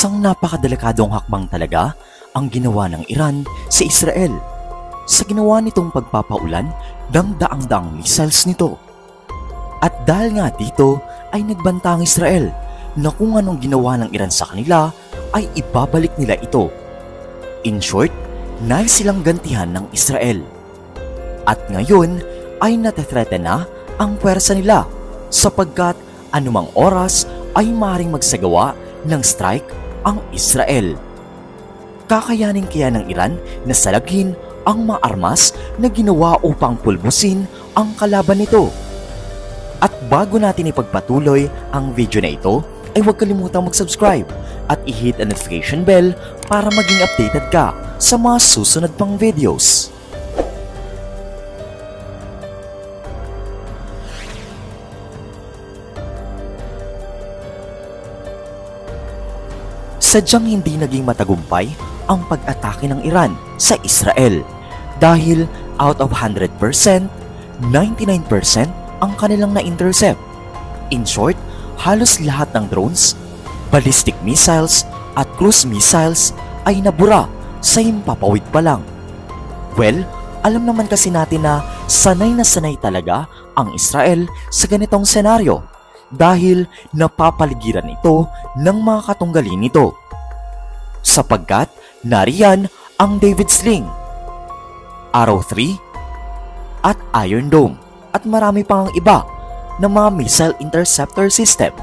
Isang napakadelikadong hakbang talaga ang ginawa ng Iran sa Israel sa ginawa nitong pagpapaulan ng daang-daang missiles nito. At dahil nga dito ay nagbanta ang Israel na kung anong ginawa ng Iran sa kanila ay ibabalik nila ito. In short, nais silang gantihan ng Israel. At ngayon ay natetreten na ang puwersa nila sapagkat anumang oras ay maaaring magsagawa ng strike ang Israel. Kakayanin kaya ng Iran na salaghin ang mga armas na ginawa upang pulbusin ang kalaban nito? At bago natin ipagpatuloy ang video na ito, ay huwag kalimutang mag-subscribe at i-hit ang notification bell para maging updated ka sa mga susunod pang videos. Sadyang hindi naging matagumpay ang pag-atake ng Iran sa Israel dahil out of 100%, 99% ang kanilang na-intercept. In short, halos lahat ng drones, ballistic missiles at cruise missiles ay nabura sa himpapawid pa lang. Well, alam naman kasi natin na sanay talaga ang Israel sa ganitong senaryo dahil napapaligiran ito ng mga katunggalin nito. Sapagkat nariyan ang David Sling, Arrow 3 at Iron Dome at marami pang iba na mga missile interceptor system.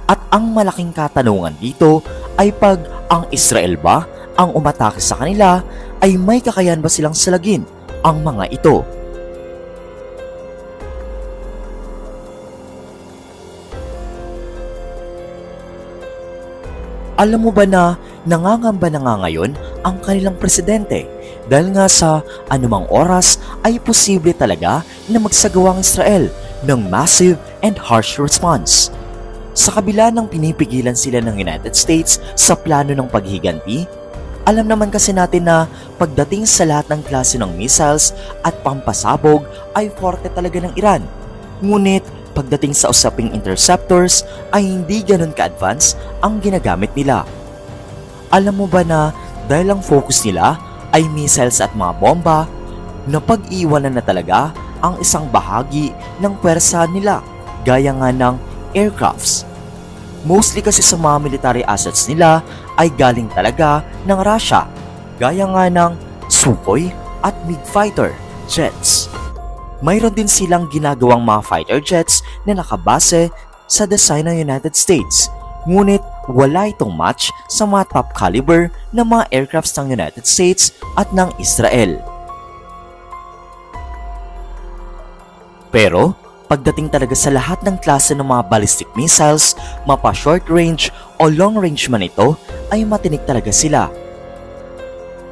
At ang malaking katanungan dito ay pag ang Israel ba ang umatake sa kanila ay may kakayahan ba silang salagin ang mga ito? Alam mo ba na nangangamba na nga ngayon ang kanilang presidente dahil nga sa anumang oras ay posible talaga na magsagawa ang Israel ng massive and harsh response. Sa kabila ng pinipigilan sila ng United States sa plano ng paghiganti, alam naman kasi natin na pagdating sa lahat ng klase ng missiles at pampasabog ay forte talaga ng Iran. Ngunit pagdating sa usaping interceptors ay hindi ganun ka-advance ang ginagamit nila. Alam mo ba na dahil ang focus nila ay missiles at mga bomba, na pag-iwanan na talaga ang isang bahagi ng pwersa nila gaya nga ng aircrafts. Mostly kasi sa mga military assets nila ay galing talaga ng Russia gaya nga ng Sukhoi at MiG fighter jets. Mayroon din silang ginagawang mga fighter jets na nakabase sa design ng United States. Ngunit wala itong match sa mga top caliber na mga aircrafts ng United States at ng Israel. Pero pagdating talaga sa lahat ng klase ng mga ballistic missiles, mapa short range o long range man ito, ay matinik talaga sila.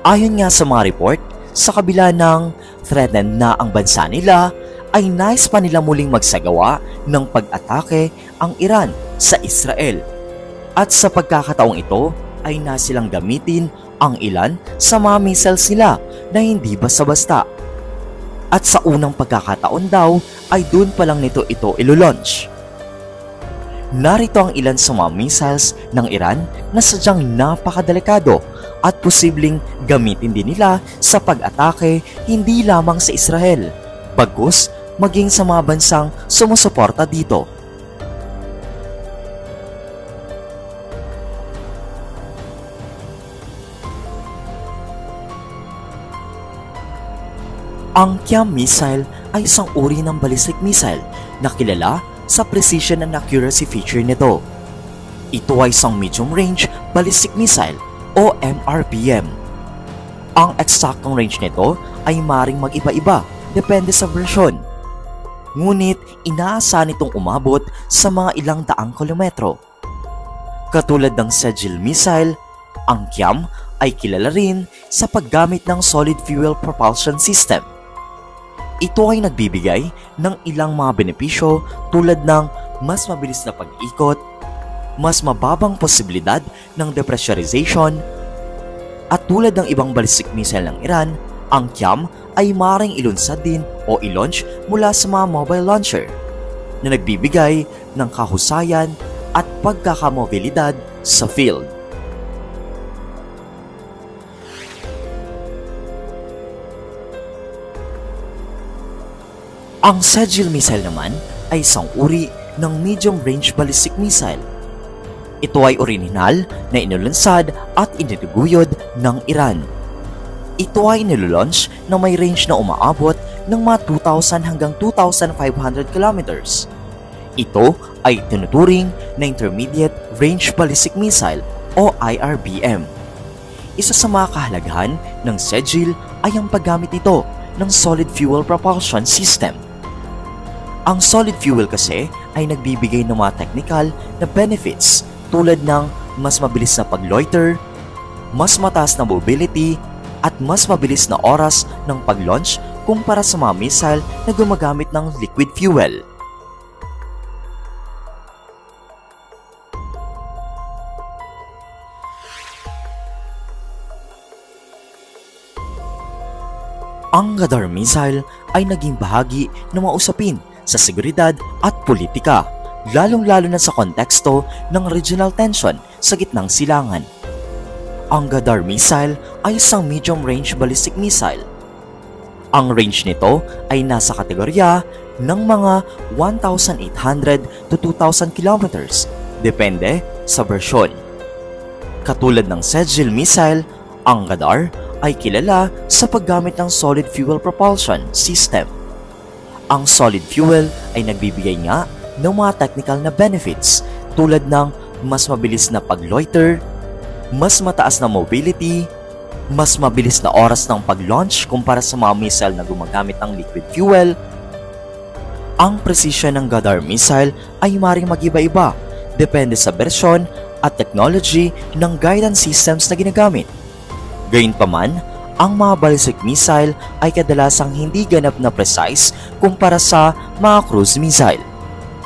Ayon nga sa mga report, sa kabila ng threatened na ang bansa nila, ay nais pa nila muling magsagawa ng pag-atake ang Iran sa Israel. At sa pagkakataong ito ay nasilang gamitin ang ilan sa mga missiles nila na hindi basta-basta. At sa unang pagkakataon daw ay doon pa lang nito ito ilo-launch. Narito ang ilan sa mga missiles ng Iran na sadyang napakadelikado at posibleng gamitin din nila sa pag-atake hindi lamang sa Israel, bagkus maging sa mga bansang sumusuporta dito. Ang Qiam missile ay isang uri ng ballistic missile na kilala sa precision and accuracy feature nito. Ito ay isang medium-range ballistic missile o MRBM. Ang eksaktong range nito ay maaaring mag-iba-iba depende sa version. Ngunit inaasahan itong umabot sa mga ilang daang kilometro. Katulad ng Sejil missile, ang Qiam ay kilala rin sa paggamit ng solid fuel propulsion system. Ito ay nagbibigay ng ilang mga benepisyo tulad ng mas mabilis na pag-ikot, mas mababang posibilidad ng depressurization, at tulad ng ibang ballistic missile ng Iran, ang Qiam ay maaaring ilunsad din o i-launch mula sa mga mobile launcher na nagbibigay ng kahusayan at pagkakamobilidad sa field. Ang Sejil missile naman ay isang uri ng medium-range ballistic missile. Ito ay orihinal na inulunsad at iniduguyod ng Iran. Ito ay nilulaunch na may range na umaabot ng mga 2,000 hanggang 2,500 kilometers. Ito ay tinuturing na Intermediate Range Ballistic Missile o IRBM. Isa sa mga kahalagahan ng Sejil ay ang paggamit nito ng solid fuel propulsion system. Ang solid fuel kasi ay nagbibigay ng mga technical na benefits tulad ng mas mabilis na pag-loiter, mas mataas na mobility, at mas mabilis na oras ng pag-launch kumpara sa mga missile na gumagamit ng liquid fuel. Ang Ghadar missile ay naging bahagi ng mga usapin sa seguridad at politika, lalong-lalo na sa konteksto ng regional tension sa gitnang silangan. Ang Ghadar missile ay isang medium-range ballistic missile. Ang range nito ay nasa kategorya ng mga 1,800 to 2,000 kilometers, depende sa bersyon. Katulad ng Sejil missile, ang Ghadar ay kilala sa paggamit ng solid fuel propulsion system. Ang solid fuel ay nagbibigay nga ng mga technical na benefits tulad ng mas mabilis na pag-loiter, mas mataas na mobility, mas mabilis na oras ng pag-launch kumpara sa mga missile na gumagamit ng liquid fuel. Ang precision ng Ghadar missile ay maaaring mag-iba-iba depende sa bersyon at technology ng guidance systems na ginagamit. Gayunpaman, ang mga ballistic missile ay kadalasang hindi ganap na precise kumpara sa mga cruise missile.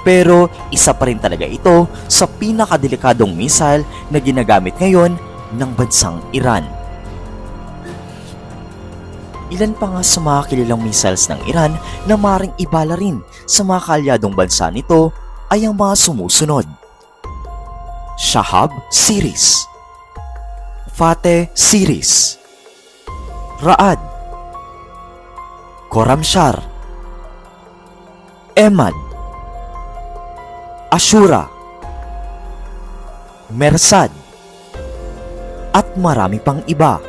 Pero isa pa rin talaga ito sa pinakadelikadong missile na ginagamit ngayon ng bansang Iran. Ilan pa nga sa mga kilalang missiles ng Iran na maaaring ibala rin sa mga kaalyadong bansa nito ay ang mga sumusunod: Shahab Series, Fateh Series, Raad, Khorramshahr, Emad, Ashura, Mersad, at marami pang iba.